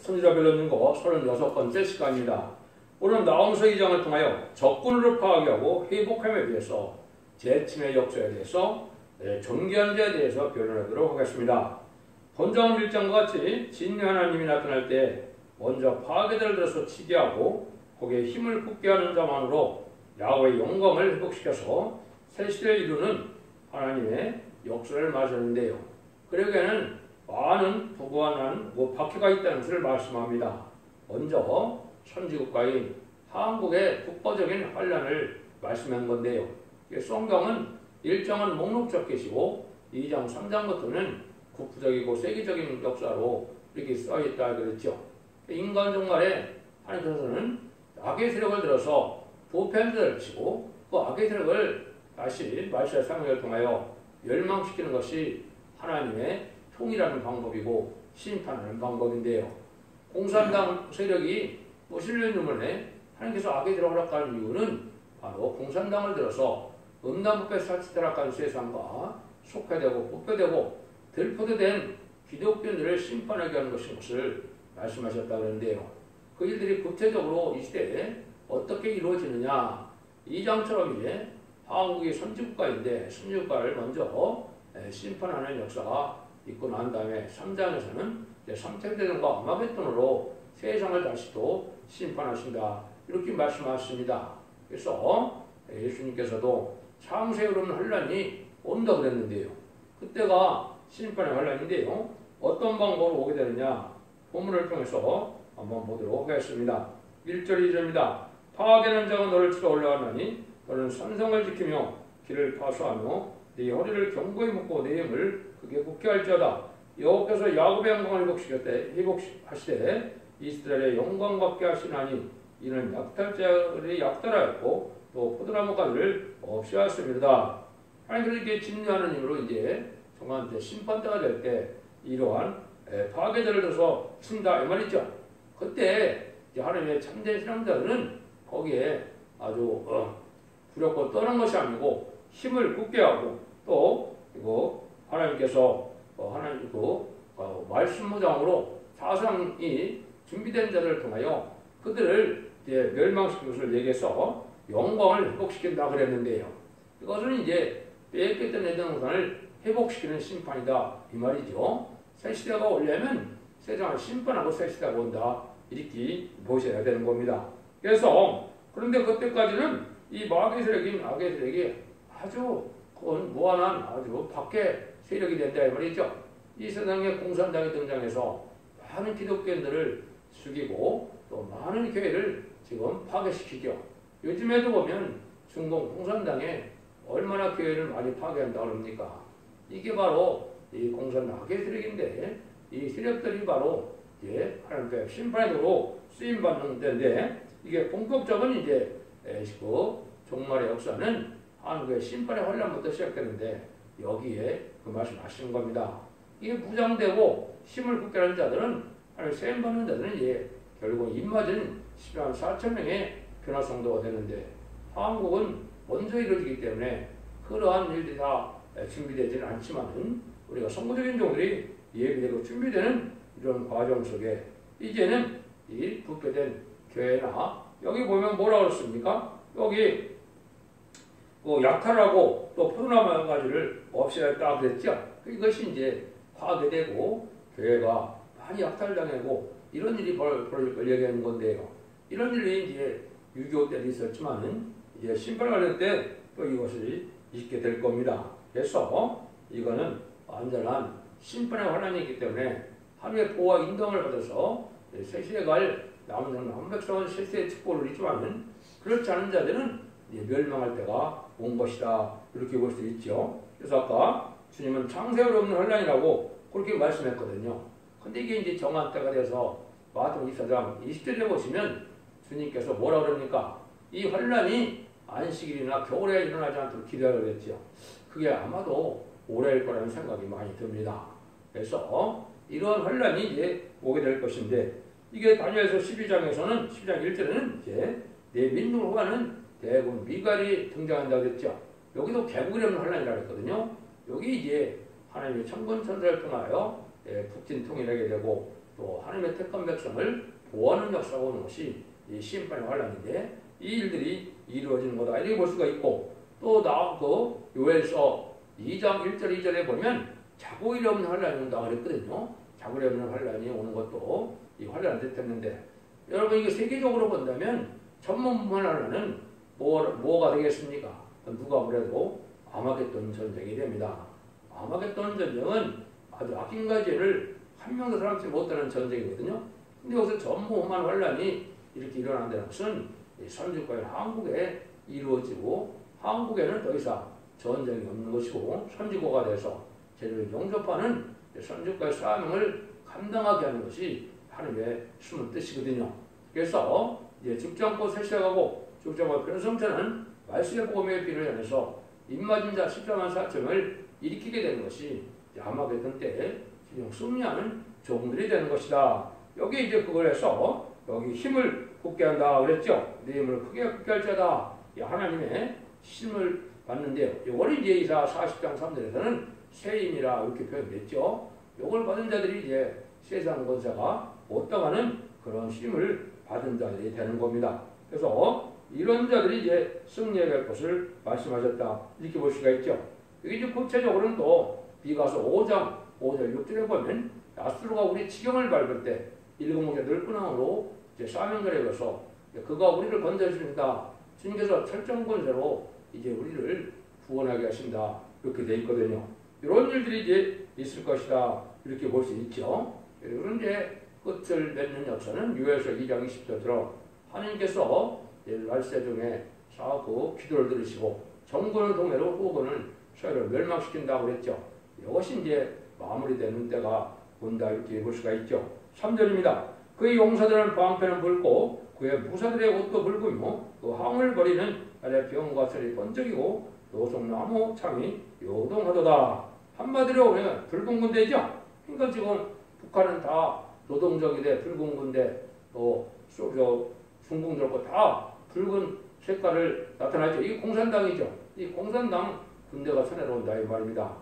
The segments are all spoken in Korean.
천지자 변론인거 36번째 시간입니다. 오늘은 나홈서 2장을 통하여 적군으로 파괴하고 회복함에 대해서 재침의 역사에 대해서 존귀한 자에 대해서 변론하도록 하겠습니다. 본章 1장과 같이 진리 하나님이 나타날 때 먼저 파괴자를 들어서 치게 하고 거기에 힘을 굳게 하는 자만으로 야훼의 영광을 회복시켜서 새 시대를 이루는 하나님의 역사를 말하는데요. 그러기에는 많은 부부한 박해가 있다는 것을 말씀합니다. 먼저 선지국가인 한국의 국가적인 환란을 말씀한 건데요. 성경은 1장은 목록적 계시고 2장, 3장부터는 국부적이고 세계적인 역사로 이렇게 써있다 그랬죠. 인간 종말에 하나님께서는 악의 세력을 들어서 부패한자를 치고 그 악의 세력을 다시 말세의 상황을 통하여 멸망시키는 것이 하나님의 통일하는 방법이고 심판하는 방법인데요. 공산당 세력이 무슬림 때문에 하나님께서 악의 세력을 허락하는 이유는 바로 공산당을 들어서 음란부패 사치타락한 세상과 속해되고 부패되고 들포도된 기독교인들을 심판하게 하는 것을 말씀하셨다고 하는데요. 그 일들이 구체적으로 이 시대에 어떻게 이루어지느냐, 2장처럼 이제 한국이 선지국가인데 선지국가를 먼저 심판하는 역사가 있고 난 다음에 3장에서는 3차대전과 아마겟돈으로 세상을 다시 또 심판하신다 이렇게 말씀하셨습니다. 그래서 예수님께서도 창세에 이르는 환란이 온다고 그랬는데요. 그때가 심판의 환란인데요. 어떤 방법으로 오게 되느냐 본문을 통해서 한번 보도록 하겠습니다. 1절 2절입니다. 파괴하는 자가 너를 치러 올라가나니 너는 산성을 지키며 길을 파수하며 네 허리를 견고히 묶고 네 힘을 크게 굳게 할지어다. 여호와께서 야곱의 영광을 회복하시되 이스라엘의 영광 받게 하시나니 이는 약탈자들이 약탈하였고 또 포도나무 가지를 없이 하였습니다. 하나님께서 이렇게 진노하는 힘으로 이제 정한 심판 때가 될 때 이러한 파괴자를 들어서 친다 이 말이죠. 그때 이제 하나님의 참된 신앙자들은 거기에 아주 두렵고 떠난 것이 아니고 힘을 굳게 하고 또 이거 하나님께서 하나님 말씀 무장으로 사상이 준비된 자들을 통하여 그들을 이제 멸망시키는 것을 얘기해서 영광을 회복시킨다 그랬는데요. 이것은 이제 빼앗겼던 에덴동산을 회복시키는 심판이다 이 말이죠. 새 시대가 오려면 세상을 심판하고 새 시대가 온다 이렇게 보셔야 되는 겁니다. 그래서 그런데 그때까지는 이 마귀 세력인 악의 세력이 아주 무한한 아주 밖에 세력이 된다 이 말이죠. 이 세상에 공산당이 등장해서 많은 기독교인들을 죽이고 또 많은 교회를 지금 파괴시키죠. 요즘에도 보면 중공 공산당에 얼마나 교회를 많이 파괴한다고 합니까? 이게 바로 이 공산당 악의 세력인데 이 세력들이 바로 하나님의 심판의 도로 쓰임받는 데인데 이게 본격적인 이제 그 종말의 역사는 한국의 심판의 환란부터 시작되는데 여기에 그 말씀하시는 겁니다. 이게 무장되고 힘을 굳게 하는 자들은 하나님 세임 받는 자들은 이제 결국 입맞은 10만 4천 명의 변화 성도가 되는데 한국은 먼저 이루어지기 때문에 그러한 일들이 다 준비되지는 않지만은 우리가 선구적인 종들이 예비되고 준비되는 이런 과정 속에 이제는 이 부패된 교회나 여기 보면 뭐라고 그랬습니까? 여기 약탈하고 또 포도나무 가지를 없애었다 그랬죠. 이것이 이제 파괴되고 교회가 많이 약탈당하고 이런 일이 벌어질 걸 얘기하는 건데요. 이런 일이 이제 6.25 때도 있었지만은 이제 심판 관련 때 또 이것이 있게 될 겁니다. 그래서 이거는 완전한 심판의 환란이기 때문에 하나님의 보호와 인도함을 받아서 새 시대에 갈 남은 자는 완벽한 새 시대의 축복을 누리지만은 그렇지 않은 자들은 이제 멸망할 때가 온 것이다 이렇게 볼 수 있죠. 그래서 아까 주님은 창세로 없는 환란이라고 그렇게 말씀했거든요. 근데 이게 이제 정한 때가 돼서 마태복음 24장 20절에 보시면 주님께서 뭐라 그럽니까? 이 환란이 안식일이나 겨울에 일어나지 않도록 기도하라고 그랬죠. 그게 아마도 올해일 거라는 생각이 많이 듭니다. 그래서 이러한 환란이 이제 오게 될 것인데 이게 다니엘서 12장에서는 12장 1절에는 이제 내 민중을 호하는 대군 미갈이 등장한다고 그랬죠. 여기도 개국이 없는 환란이라고 했거든요. 여기 이제 하나님의 천군 천사를 통하여 북진 통일하게 되고 또 하나님의 택한 백성을 보호하는 역사가 오는 것이 이 심판의 환란인데 이 일들이 이루어지는 거다 이렇게 볼 수가 있고 또 요엘서 2장 1절 2절에 보면 자고일이 없는 환란이 온다 그랬거든요. 자고일이 없는 환란이 오는 것도 이 환란을 뜻했는데 여러분 이게 세계적으로 본다면 천문만 환란은 뭐가 되겠습니까? 누가 그래도 아마겟돈 전쟁이 됩니다. 아마겟돈 전쟁은 아주 악인과 죄를 한 명도 사람지 못하는 전쟁이거든요. 근데 여기서 전무후만 환란이 이렇게 일어난다는 것은 선진국의 한국에 이루어지고 한국에는 더 이상 전쟁이 없는 것이고 선진국가 돼서 죄를 용접하는 선진국가의 사명을 감당하게 하는 것이 하나님의 숨은 뜻이거든요. 그래서 이제 죽지 않고 쇠시하고 죽지 않고 변성자는 말씀의 복음의 비를 연해서 입맞은 자 14만 4천을 일으키게 되는 것이 아마겟돈 때에 승리하는 종들이 되는 것이다. 여기 이제 그걸 해서 여기 힘을 굳게 한다 그랬죠. 네 힘을 크게 할 자다. 하나님의 힘을 받는데요. 이걸 이제 이사 40장 3절에서는 새 힘이라 이렇게 표현됐죠. 이걸 받은 자들이 이제 세상 권세가 못 당하는 그런 힘을 받은 자들이 되는 겁니다. 그래서 이런 자들이 이제 승리해야 할 것을 말씀하셨다. 이렇게 볼 수가 있죠. 여기 이제 구체적으로는 또 비가서 5장 5절 6절에 보면 야스로가 우리 지경을 밟을 때 일곱 목의 넓은 항으로 이제 사명을 해서 그가 우리를 건져주신다. 주님께서 철저한 권세로 이제 우리를 구원하게 하신다. 이렇게 돼 있거든요. 이런 일들이 이제 있을 것이다. 이렇게 볼 수 있죠. 그런데 끝을 맺는 역사는 요엘서 2장 20절처럼 하나님께서 말세 중에 사고 기도를 들으시고 정권을 동해로 후군을 서로 멸망시킨다고 그랬죠. 이것이 이제 마무리되는 때가 온다 이렇게 볼 수가 있죠. 3절입니다. 그의 용사들은 방패는 붉고 그의 무사들의 옷도 붉으며 그 항을 버리는 아래 병과 철이 번쩍이고 노송나무 창이 요동하도다. 한마디로 우리가 붉은 군대죠. 그러니까 지금 북한은 다 노동적이 돼 붉은 군대 또 중공들고 다 붉은 색깔을 나타나죠. 이게 공산당이죠. 이 공산당 군대가 쳐내려온다 이 말입니다.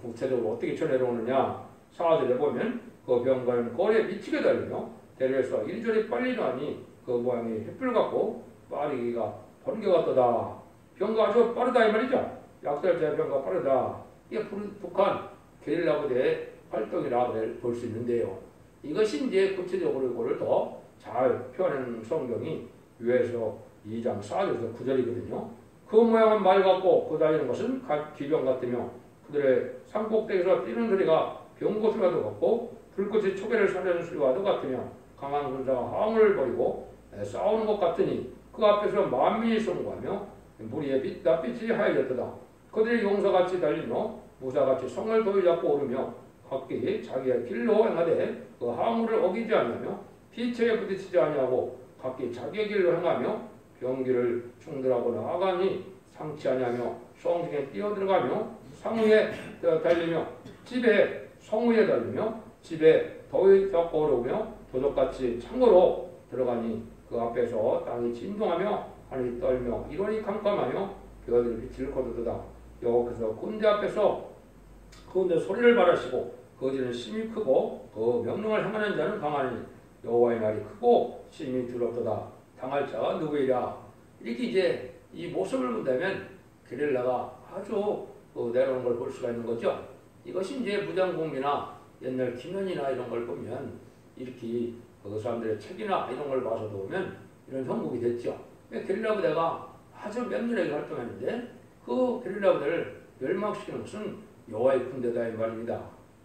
구체적으로 어떻게 쳐내려오느냐 4절에 보면 그 병과는 거리에 미치게 달리며 대류에서 이리저리 빨리 나니 그 모양이 횃불 같고 빠르기가 번개 같도다. 병과 아주 빠르다 이 말이죠. 약살자의 병과 빠르다. 이게 북한 게릴라 부대의 활동이라 볼 수 있는데요. 이것이 이제 구체적으로 이거를 더 잘 표현하는 성경이 요엘서 2장 4절에서 9절이거든요. 그 모양은 말 같고 그 다니는 것은 기병 같으며 그들의 산꼭대기에서 뛰는 소리가 병고 소리와도 같고 불꽃이 초계를 사려는 소리와도 같으며 강한 군사가 항을 버리고 싸우는 것 같으니 그 앞에서 만민이 성구하며 무리의 낯빛이 하얘졌다. 그들이 용사같이 달리며 무사같이 성을 도위 잡고 오르며 각기 자기의 길로 행하되 그 항우를 어기지 아니하며 피체에 부딪히지 아니하고 각기 자기의 길로 행하며 병기를 충돌하고 나아가니 상치 아니하며 성중에 뛰어들어가며 상위에 달리며 집에 성위에 달리며 집에 더위 잡고 오르며 도적같이 창고로 들어가니 그 앞에서 땅이 진동하며 하늘이 떨며 이론이 캄캄하며 그들의 빛을 거두도다. 여호와께서 군대 앞에서 그군대 소리를 발하시고 거지는 심히 크고 그 명령을 행하는 자는 강하니 여호와의 말이 크고 심히 두렵도다. 당할 자가 누구이랴. 이렇게 이제 이 모습을 본다면 게릴라가 아주 내려오는 걸 볼 수가 있는 거죠. 이것이 이제 무장공비나 옛날 기면이나 이런 걸 보면 이렇게 그 사람들의 책이나 이런 걸 봐서도 보면 이런 형국이 됐죠. 게릴라 부대가 아주 맹렬하게 활동했는데 그 게릴라 부대를 멸망시키는 것은 여호와의 군대다 이 말입니다.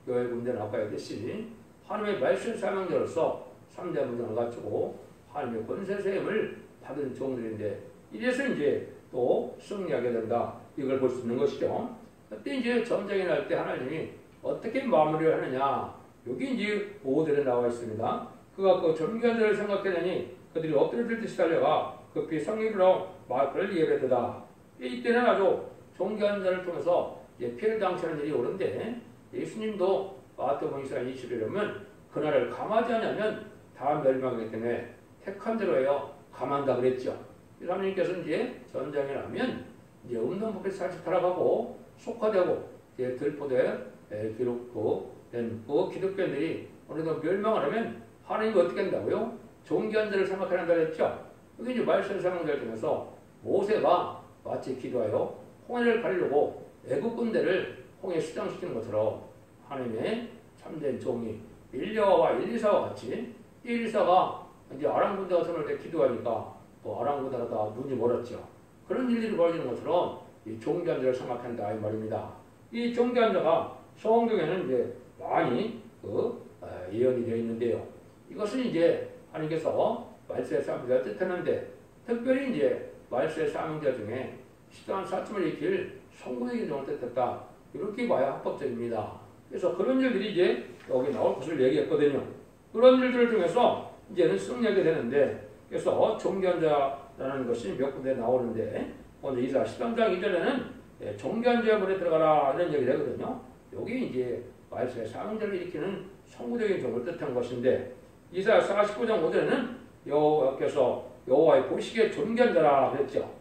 여호와의 군대는 아까 얘기했듯이 하나님의 말씀 사명자로서 3대 무장을 갖추고 하나님의 권세 세임을 받은 종들인데 이래서 이제 또 승리하게 된다. 이걸 볼 수 있는 것이죠. 그때 이제 전쟁이 날 때 하나님이 어떻게 마무리를 하느냐. 여기 이제 5절에 나와 있습니다. 그가 그 전기관들을 생각하더니 그들이 엎드려 들듯이 달려가 급히 성리로 말을 예배되다. 이때는 아주 종교한자를 통해서 피해를 당치는 일이 오는데 예수님도 마태복음 27이라면 그날을 감하지 않으면 다 멸망하기 때문에 택한 대로예요. 감한다 그랬죠. 하나님께서 이제 전쟁이 나면 이제 없는 법에 살짝 타락하고 속화되고 이제 들포대 기록된 그 기독교인들이 어느덧 멸망을 하면 하나님이 어떻게 한다고요? 존귀한 자를 생각해야 한다고 했죠. 여기 이제 말씀 사용될 중에서 모세가 마치 기도하여 홍해를 가리려고 애국 군대를 홍해에 수장시키는 것처럼 하나님의 참된 종이 일리야와 엘리사와 같이 엘리사가 이제 아람 군대가 선을 때 기도하니까 또 아람 군대가 다 눈이 멀었죠. 그런 일들이 벌어지는 것처럼 이 존귀한 자를 생각한다 이 말입니다. 이 존귀한 자가 성경에는 이제 많이 예언이 되어 있는데요. 이것은 이제 하나님께서 말세의 사명자를 뜻하는데 특별히 이제 말세의 사명자 중에 시대한 사점을 일으킬 성공의 종을 뜻했다. 이렇게 봐야 합법적입니다. 그래서 그런 일들이 이제 여기 나올 것을 얘기했거든요. 그런 일들 중에서 이제는 승리하게 되는데 그래서 존귀한 자라는 것이 몇 군데 나오는데 먼저 이사 13장 2절에는 존귀한 자의 문에 들어가라 이런 얘기를 하거든요. 여기 이제 말세의 사명자를 일으키는 성구적인 종을 뜻한 것인데 이사 49장 5절에는 여호와께서 여호와의 보시기에 존귀한 자라 그랬죠.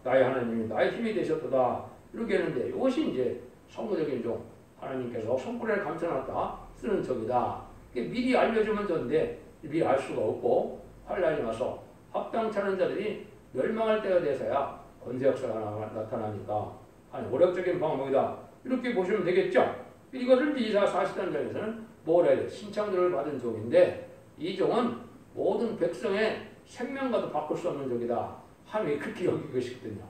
나의 하나님이 나의 힘이 되셨도다 이렇게 했는데 이것이 이제 성구적인 종 하나님께서 손가락을 감춰놨다 쓰는 적이다. 미리 알려주면 좋은데 미리 알 수가 없고 환란이 와서 합당치 않은 자들이 멸망할 때가 돼서야 권세 역사가 나타나니까 아니 오력적인 방법이다. 이렇게 보시면 되겠죠. 이것을 이사 40장에서는 뭐라 해요? 신창조를 받은 종인데 이 종은 모든 백성의 생명과도 바꿀 수 없는 종이다. 하나님이 그렇게 여기고 계시거든요.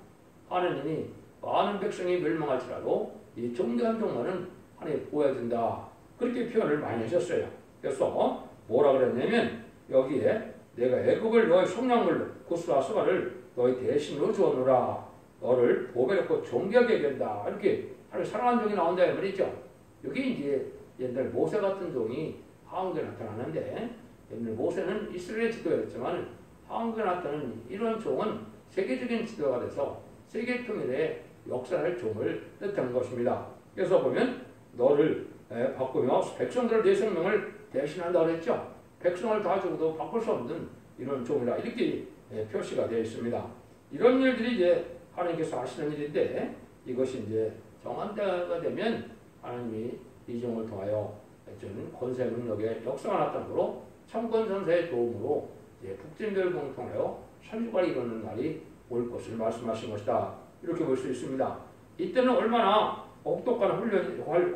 하나님이 많은 백성이 멸망할지라도 이 존귀한 종만은 하나님이 보여준다. 그렇게 표현을 많이 하셨어요. 그래서 뭐라 그랬냐면 여기에 내가 애굽을 너의 속량물로 구스와 수바를 너의 대신으로 주었노라. 너를 보배롭고 존귀하게 여긴다. 이렇게 하나님 사랑하는 종이 나온다 말이죠. 여기 이제 옛날 모세 같은 종이 한국에 나타나는데 옛날 모세는 이스라엘 지도였지만 한국에 나타나는 이런 종은 세계적인 지도가 돼서 세계 통일의 역사할 종을 뜻하는 것입니다. 그래서 보면 너를 바꾸며 백성들을 내 생명을 대신한다고 했죠. 백성을 다 주고도 바꿀 수 없는 이런 종이라 이렇게 표시가 되어 있습니다. 이런 일들이 이제 하나님께서 하시는 일인데 이것이 이제 정한 때가 되면 하나님이 이 종을 통하여 저는 권세 능력의 역사가 나타나므로 청권선사의 도움으로 북진별봉을 통하여 선주관이 이루는 날이 올 것을 말씀하신 것이다. 이렇게 볼 수 있습니다. 이때는 얼마나 혹독한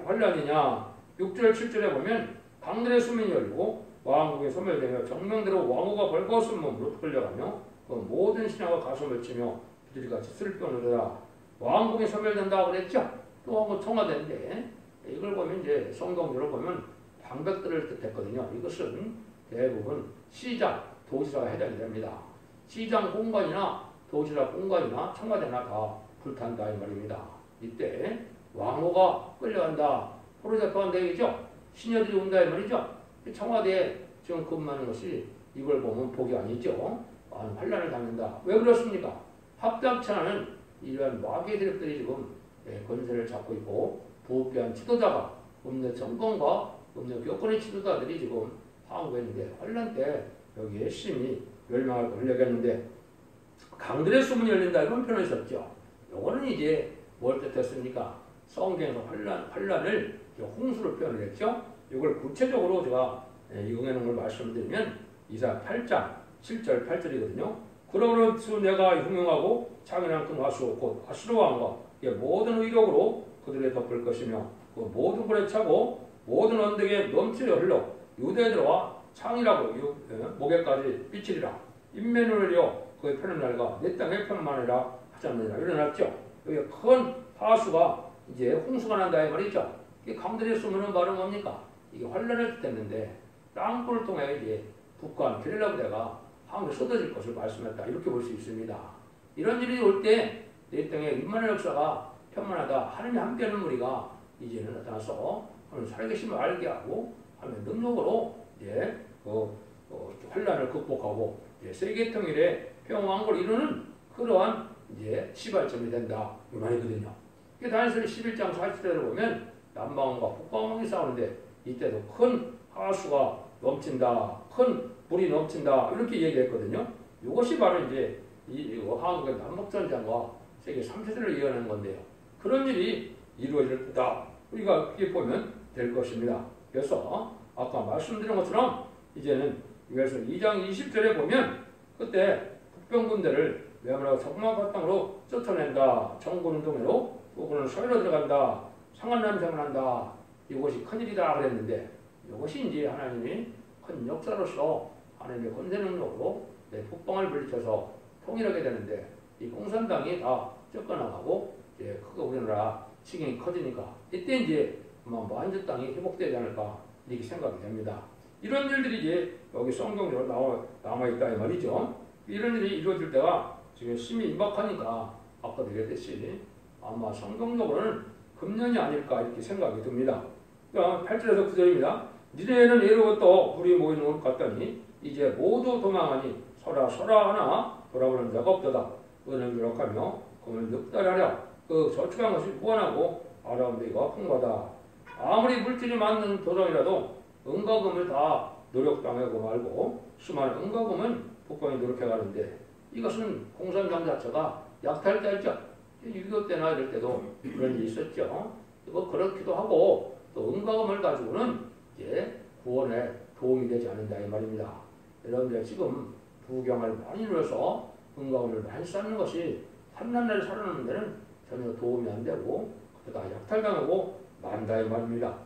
환란이냐. 6절 7절에 보면 강들의 수면이 열리고 왕국이 소멸되며 정명대로 왕후가 벌거벗은 몸으로 끌려가며 그 모든 신하가 가슴을 치며 그들이같이 슬퍼하느라. 왕국이 소멸된다고 그랬죠. 또 왕국 청와대인데 이걸 보면 이제 성경적으로 보면 방백들을 뜻했거든요. 이것은 대부분 시장, 도시락에 해당이 됩니다. 시장 공간이나 도시락 공간이나 청와대나 다 불탄다 이 말입니다. 이때 왕후가 끌려간다. 포로 잡혀간다 얘기죠. 시녀들이 온다 이 말이죠. 청와대에 지금 근무하는 것이 이걸 보면 복이 아니죠. 환란을 당한다. 왜 그렇습니까? 합당치 않은 이러한 마귀의 세력들이 지금 권세를 잡고 있고 부패한 지도자가 없는 정권과 없는 교권의 지도자들이 지금 한국에 있는데 환란 때 여기에 심히 멸망을 걸려겠는데 강들의 수문이 열린다 이런 표현을 썼죠. 요거는 이제 뭘 뜻했습니까? 성경에서 환란을 홍수로 표현을 했죠. 이걸 구체적으로 제가 이용해 놓은 걸 말씀드리면 이사 8장 7절 8절이거든요. 그러므로 내가 흉흉하고 창이랑 큰 화수 곧 아수르 왕과 모든 의력으로 그들에 덮을 것이며 그 모든 불에 차고 모든 언덕에 넘치려 흘러 유대에 들어와 창이라고 목에까지 삐치리라. 인면을 흘려 그의 편을 날가 내 땅에 편만이라 하지 않느니라. 일어났죠. 여기 큰 하수가 이제 홍수가 난다 이 말이죠. 강들에 숨는 말은 뭡니까? 이게 환란을 뜻했는데 땅굴을 통해 이제 북한 게릴라 부대가 한국에 쏟아질 것을 말씀했다. 이렇게 볼 수 있습니다. 이런 일이 올 때 내 땅에 임마누엘 역사가 편만하다. 하나님이 함께하는 무리가 이제는 나타나서 하나님 살아계심을 알게 하고 하나님의 능력으로 이제 환란을 극복하고 이제 세계 통일의 평화왕국을 이루는 그러한 이제 시발점이 된다. 이 말이거든요. 다니엘 11장 40절을 보면 남방왕과 북방왕이 싸우는데 이때도 큰 하수가 넘친다. 큰 불이 넘친다. 이렇게 얘기했거든요. 이것이 바로 이제 한국의 남북전쟁과 세계 3세대를 이어내는 건데요. 그런 일이 이루어질 때다. 우리가 그렇게 보면 될 것입니다. 그래서 아까 말씀드린 것처럼 이제는 그래서 2장 20절에 보면 그때 북병군대를 외함하고 적막 바탕으로 쫓아낸다. 정군운동회로 그는 서해로 들어간다. 상한 냄새가 난다. 이것이 큰일이다 그랬는데 이것이 이제 하나님이 큰 역사로서 하나님의 권세 능력으로 북방을 물리쳐서 통일하게 되는데 이 공산당이 다 쫓겨나가고 이제 크게 우리나라 지경이 커지니까 이때 이제 아마 만주 땅이 회복되지 않을까 이렇게 생각이 됩니다. 이런 일들이 이제 여기 성경적으로 남아있다 이 말이죠. 이런 일이 이루어질 때가 지금 심히 임박하니까 아까도 얘기했듯이 아마 성경적으로는 금년이 아닐까 이렇게 생각이 듭니다. 그러니까 8절에서 9절입니다. 니네는 예로부터 불이 모이는 것 같더니 이제 모두 도망하니 서라 하나 돌아보는 자가 없도다. 은을 누락하며 금을 늑달하랴. 그 저축한 것이 무한하고 아름다운 데가 풍부하다. 아무리 물질이 많은 도정이라도 은과 금을 다 노력당하고 말고 수많은 은과 금은 북방이 노력해가는데 이것은 공산당 자체가 약탈자였죠. 6.25 때나 이럴 때도 그런 일이 있었죠. 뭐 그렇기도 하고 또 은과 금을 가지고는 이제 구원에 도움이 되지 않는다 이 말입니다. 여러분들 지금 부경을 많이 눌러서 은과 금을 많이 쌓는 것이 한나라를 살아남는 데는 전혀 도움이 안 되고 그다 약탈당하고 만다 이 말입니다.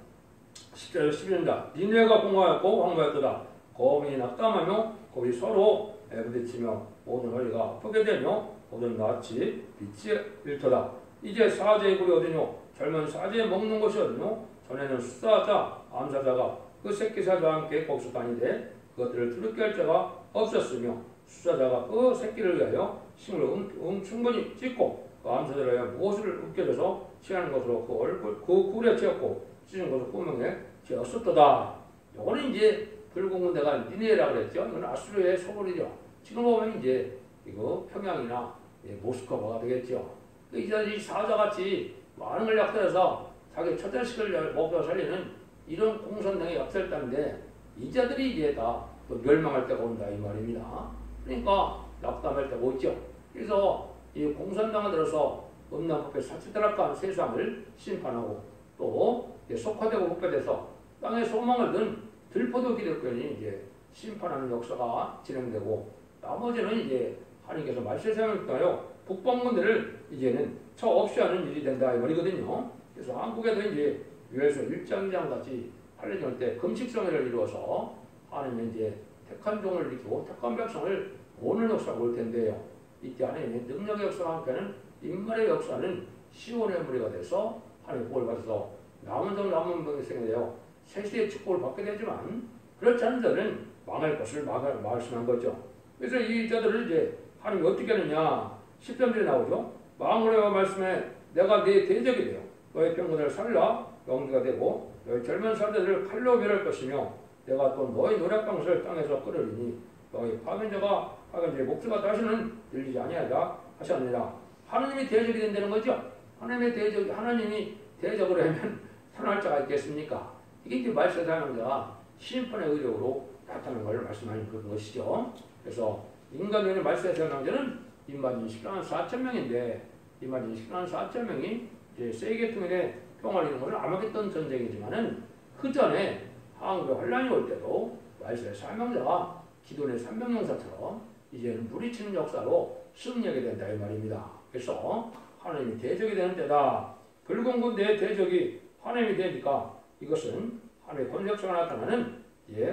10절 11절입니다. 니네가 공허하였고 황무하였도다. 거민이 낙담하며 거기 서로 부딪히며 모든 허리가 아프게 되며 모든 낯이 빛이 일터다. 이제 사제의 굴이 어디뇨? 젊은 사제의 먹는 것이 어디뇨? 전에는 수사자, 암사자가 그 새끼 사자와 함께 거기서 다니되 그것들을 두렵게 할 자가 없었으며 수사자가 그 새끼를 위하여 힘을 충분히 찢고 그 암사자를 위하여 무엇을 웃겨줘서 취하는 것으로 그 얼굴 그 굴에 채웠고 찢은 것을 구멍에 채웠었도다. 이거는 이제 붉은 군대가 니네라고 그랬죠. 이건 아수르의 소굴이죠. 지금 보면 이제 이거 평양이나 모스크바가 되겠죠. 이 사자같이 많은 걸 약탈해서 자기 첫 자식을 먹여 살리는 이런 공산당의 약탈자인데 이 자들이 이제 다 멸망할 때가 온다 이 말입니다. 그러니까 낙담할 때가 오죠. 그래서 이 공산당을 들어서 음란법에 사치드락한 세상을 심판하고 또 속화되고 흑화돼서 땅에 소망을 든 들포도 기독교인이 이제 심판하는 역사가 진행되고 나머지는 이제 하나님께서 말세상을 통하여 북방군대를 이제는 처 없이 하는 일이 된다 이 말이거든요. 그래서 한국에도 이제 유에서 1장 2장 같이 할례절 때 금식성회를 이루어서 하나님은 이제 택한 종을 일으키고 택한 백성을 모으는 역사가 올 텐데요. 이때 하나님의 능력의 역사와 함께는 인물의 역사는 시온의 무리가 돼서 하나님의 복을 받아서 남은 병이 생겨되어 세시의 축복을 받게 되지만 그렇지 않은 자는 망할 것을 말씀한 거죠. 그래서 이 자들을 이제 하나님이 어떻게 하느냐 10절에 나오죠. 망군의 말씀에 내가 네 대적이 되어 너의 병거를 살라 영지가 되고 너희 젊은 사람들을 칼로 멸할 것이며 내가 또 너희 노략방수를 땅에서 끌으리니 너희 파견자가 파견자의 목수가 다시는 들리지 아니하다 하셨느니라. 하나님이 대적이 된다는 거죠. 하나님이 대적으로 하면 선할 자가 있겠습니까? 이게 이제 말세사명자가 심판의 의력으로 나타나는 걸 말씀하는 그런 것이죠. 그래서 인간의 말세사명자는 인만 20만 4천 명인데 인만 20만 4천 명이 이제 세계 통일의 평화를 이루는 것은 아마겟돈 전쟁이지만은 그 전에 한국에 환란이 올 때도 말세사명자가 기존의 300용사처럼 이제는 무리치는 역사로 승리하게 된다 이 말입니다. 그래서 하나님이 대적이 되는 때다. 붉은 군대의 대적이 하나님이 되니까 이것은 하나님의 권력사가 나타나는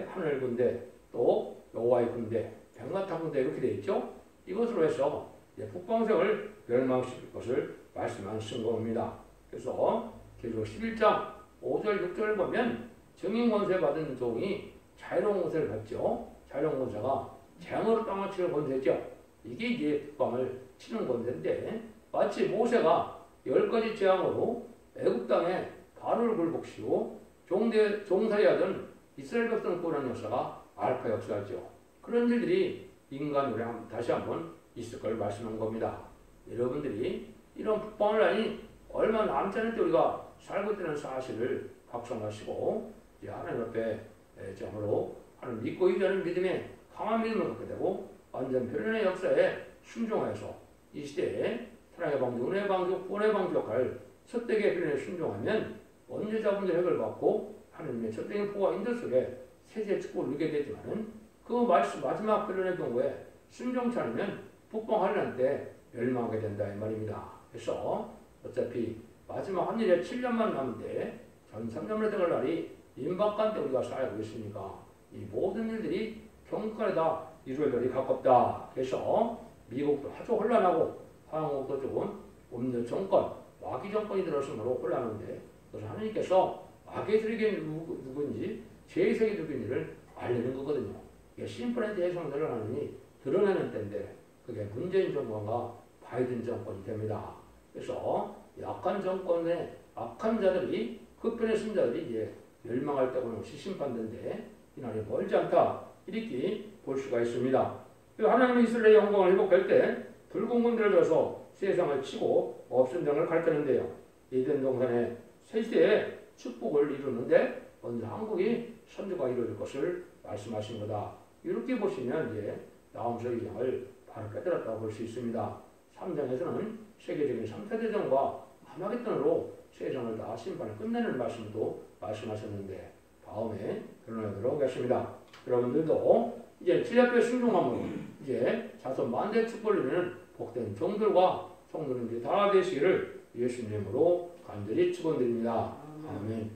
하늘 군대 또 여호와의 군대 백마탄 군대 이렇게 되어 있죠. 이것으로 해서 북방색을 멸망시킬 것을 말씀한 증거입니다. 그래서 계속 11장 5절 6절을 보면 증인 권세 받은 종이 자유로운 권세를 받죠. 자유로운 권세가 재앙으로 땅을 치는 권세죠. 이게 이제 북방을 치는 권세인데 마치 모세가 10가지 재앙으로 애굽 땅에 바로를 굴복시키고 종살이하던 이스라엘 백성을 구원하는 역사가 알파 역사죠. 그런 일들이 인간으로 다시 한번 있을 걸 말씀한 겁니다. 여러분들이 이런 북방을 아니 얼마 남지 않을 때 우리가 살고 있다는 사실을 각성하시고 하나님 앞에 정말로 하나님 믿고 의지하는 믿음에 강한 믿음을 갖게 되고 완전 변론의 역사에 순종해서 이 시대에 사랑의 방주, 은혜의 방주, 구원의 방주 역할 서택의 변론에 순종하면 언제 잡은 자 획을 받고 하느님의 전적인 보호와 인도 속에 세세 축복을 누리게 되지만은 그 말씀 마지막 변론의 경우에 순종치 않으면 북방환란 때 멸망하게 된다 이 말입니다. 그래서 어차피 마지막 한 일에 7년만 남은데 전 3년으로 들어갈 날이 임박간 때 우리가 살고 있으니까 이 모든 일들이 경건에 다 이루어질 날이 가깝다. 그래서 미국도 아주 혼란하고 한국도 조금 없는 정권, 마귀 정권이 들어서므로 혼란한데 그래서 하나님께서 마귀의 세력이 누군지 제2세계 누군지를 알리는 거거든요. 이게 심플한 대해서 드러나느니 드러내는 때인데 그게 문재인 정권과 바이든 정권이 됩니다. 그래서 약한 정권의 악한 자들이 흑변의 신자들이 이제 멸망할 때고는 심판된데 이날이 멀지 않다 이렇게 볼 수가 있습니다. 하나님의 이스라엘의 영광을 회복할 때 붉은 군대를 들어서 세상을 치고 없은 정을 가르치는데요. 에덴 동산의 세시대의 축복을 이루는데 먼저 한국이 선조가 이루어질 것을 말씀하신 거다. 이렇게 보시면 이제 나홈서 2장을 바로 깨달았다고 볼 수 있습니다. 3장에서는 세계적인 3차 대전과 하나겠던으로 세상을 다 심판을 끝내는 말씀도 말씀하셨는데 다음에 결론하도록 하겠습니다. 여러분들도 이제 지자체 순종함으로 이제 자손 만대 축복을 누리는 복된 종들과 성도님들이 다 되시기를 예수님으로 간절히 축원드립니다. 아멘.